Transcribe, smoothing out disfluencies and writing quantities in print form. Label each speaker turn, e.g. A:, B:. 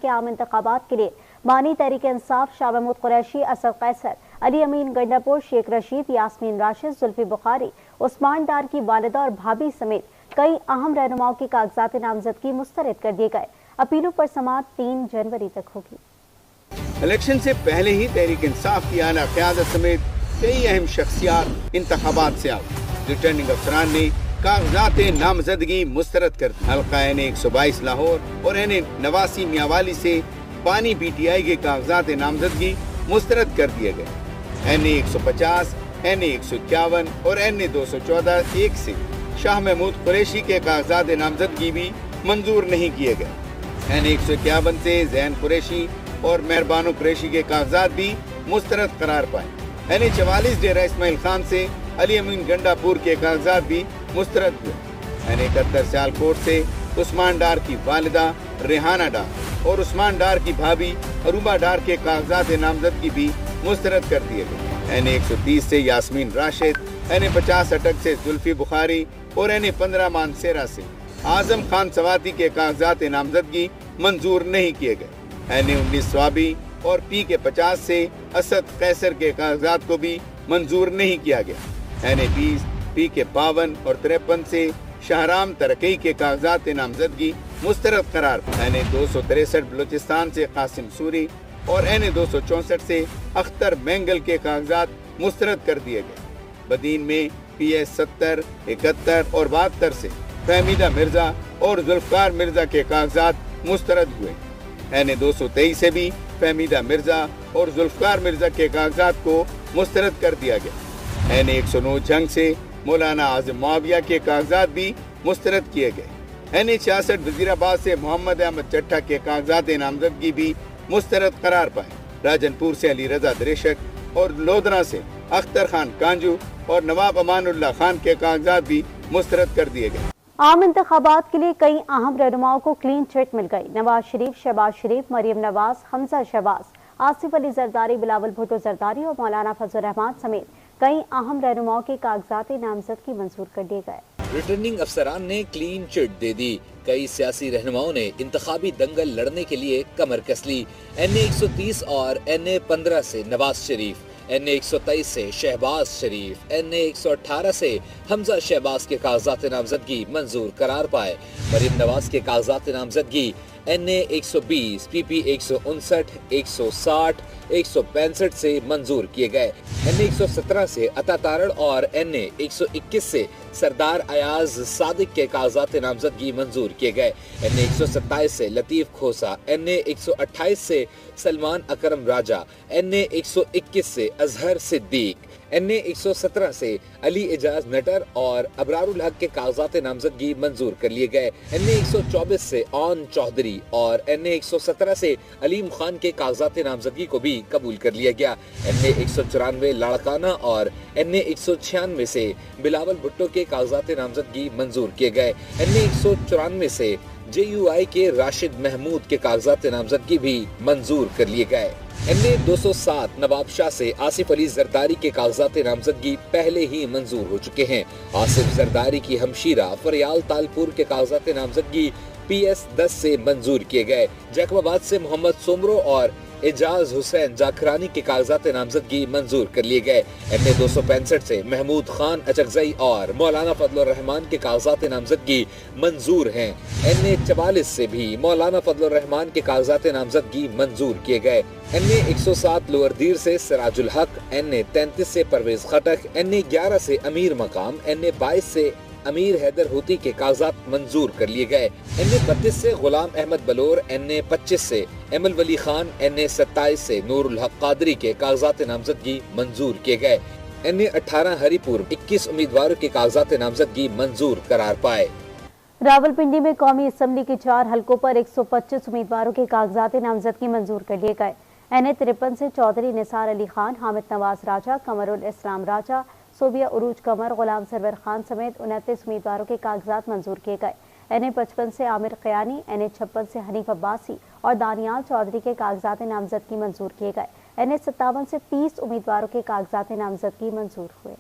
A: के आम इंतखाबात के लिए बानी तहरीक इंसाफ शाह महमूद कुरैशी, असद कैसर, अली अमीन गंडापुर, शेख रशीद, यास्मीन राशिद, जुल्फी बुखारी, उस्मान डार की वालिदा और भाभी समेत कई अहम रहनुमाओं के कागजात नामजदगी मुस्तरद कर दिए गए। अपीलों पर समाअत 3 जनवरी तक होगी।
B: इलेक्शन से पहले ही तहरीक इंसाफ की आला क़यादत समेत कई अहम शख्सियात इंतखाबात से आउट। रिटर्निंग अफसरान ने कागजात नामजदगी मुस्तरद कर दी। हल्का N122 लाहौर और N89 मियांवाली से बानी PTI के कागजात नामजदगी मुस्तरद कर दिए गए। N150, N151 और N214 एक से शाह महमूद कुरैशी के कागजात नामजदगी भी मंजूर नहीं किए गए। N151 से जैन कुरैशी और मेहरबानो कुरैशी के कागजात भी मुस्तरद करार पाए। N44 डेरा इस्माइल खान से अली अमीन गंडापुर के कागजात भी मुस्तरद हुए। N71 सियालकोट से उस्मान डार की वालिदा रेहाना डार और उस्मान डार की भाभी अरूबा डार के कागजात नामजदगी भी मुस्तरद कर दिए गए। N130 से यास्मीन राशिद, N50 अटक से जुल्फी बुखारी और N15 मानसेरा से आजम खान सवाती के कागजात नामजदगी मंजूर नहीं किए गए। N19 स्वाबी और P50 से असद कैसर के कागजात को भी मंजूर नहीं किया गया। N20, P52 और 53 से शाहराम तरकई के कागजात नामजदगी मुस्तरद करार। N263 बलूचिस्तान से कासिम सूरी और N264 से अख्तर मैंगल के कागजात मुस्तरद कर दिए गए। बदीन में PS 70, 71 और 72 से फहमीदा मिर्जा और जुल्फकार मिर्जा के कागजात मुस्तरद हुए। N223 से भी फहमीदा मिर्जा और जुल्फकार मिर्जा के कागजात को मुस्तरद कर दिया गया। N109 जंग से मौलाना आज़म मुआविया के कागजात भी मुस्तरद किए गए। N66 वजीराबाद से मोहम्मद अहमद चट्टा के कागजात नामजदगी भी मुस्तरद करार पाए। राजनपुर से अली रजा दरेशक और लोधरा से अख्तर खान कांजू और नवाब अमानुल्लाह खान के कागजात भी मुस्तरद कर दिए गए।
A: आम इंतखाबात के लिए कई अहम रहनुमाओं को क्लीन चिट मिल गई। नवाज शरीफ, शहबाज शरीफ, मरियम नवाज, हमजा शहबाज, आसिफ अली जरदारी, बिलावल भुट्टो जरदारी और मौलाना फजल रहमान समेत कई अहम रहनुमाओं के कागजात नामजदगी मंजूर कर दिए गए।
C: रिटर्निंग अफसरान ने क्लीन चिट दे दी। कई सियासी रहनुमाओं ने इंतखाबी दंगल लड़ने के लिए कमर कस ली। N130 और N15 से नवाज शरीफ, N123 से शहबाज शरीफ, N118 से हमजा शहबाज के कागजात नामजदगी मंजूर करार पाए। मरियम नवाज के कागजात नामजदगी N120, PP 159, 160, 165 से मंजूर किए गए। N117 से अता तारड़ और N121 से सरदार अयाज सादिक के कागजात नामजदगी मंजूर किए गए। N127 से लतीफ खोसा, N128 से सलमान अकरम राजा, N121 से अजहर सिद्दीक, N117 से अली एजाज नटर और अबरारुल हक के कागजात नामजदगी मंजूर कर लिए गए। N124 से ऑन चौधरी और N117 से अलीम खान के कागजात नामजदगी को भी कबूल कर लिया गया। N194 लाड़काना और N196 से बिलावल भुट्टो के कागजात नामजदगी मंजूर किए गए। N194 से JUI के राशिद महमूद के कागजात नामजदगी भी मंजूर कर लिए गए। N207 नवाब शाह से आसिफ अली जरदारी के कागजात नामजदगी पहले ही मंजूर हो चुके हैं। आसिफ जरदारी की हमशीरा फरियाल तालपुर के कागजात नामजदगी PS 10 से मंजूर किए गए। जैकबाबाद से मोहम्मद सोमरो और एजाज हुसैन जाखरानी के कागजात नामजदगी मंजूर कर लिए गए। N265 से महमूद खान अचकजई और मौलाना फजल रहमान के कागजात नामजदगी मंजूर हैं। N44 से भी मौलाना फजल रहमान के कागजात नामजदगी मंजूर किए गए। N107 लोअर दीर से सिराजुल हक, N33 से परवेज खटक, N11 से अमीर मकाम, N22 से अमीर हैदर होती के कागजात मंजूर कर लिए गए। N32 से गुलाम अहमद बलोर, N25 से एमल वली खान, N27 से नूरुल हक कादरी के कागजात नामजदगी मंजूर किए गए। N18 हरिपुर 21 उम्मीदवारों के कागजात नामजदगी मंजूर करार पाए।
A: रावलपिंडी में कौमी असम्बली के 4 हलकों पर 125 उम्मीदवारों के कागजात नामजदगी मंजूर कर लिए गए। N53 से चौधरी निसार अली खान, हामिद नवाज राजा, कमरुल इस्लाम राजा, सोबिया उरूज कमर, गुलाम सरवर खान समेत 29 उम्मीदवारों के कागजात मंजूर किए गए। N55 से आमिर क़यानी, N56 से हनीफ अब्बासी और दानियाल चौधरी के कागजात नामजदगी मंजूर किए गए। N57 से 30 उम्मीदवारों के कागजात नामजदगी मंजूर हुए।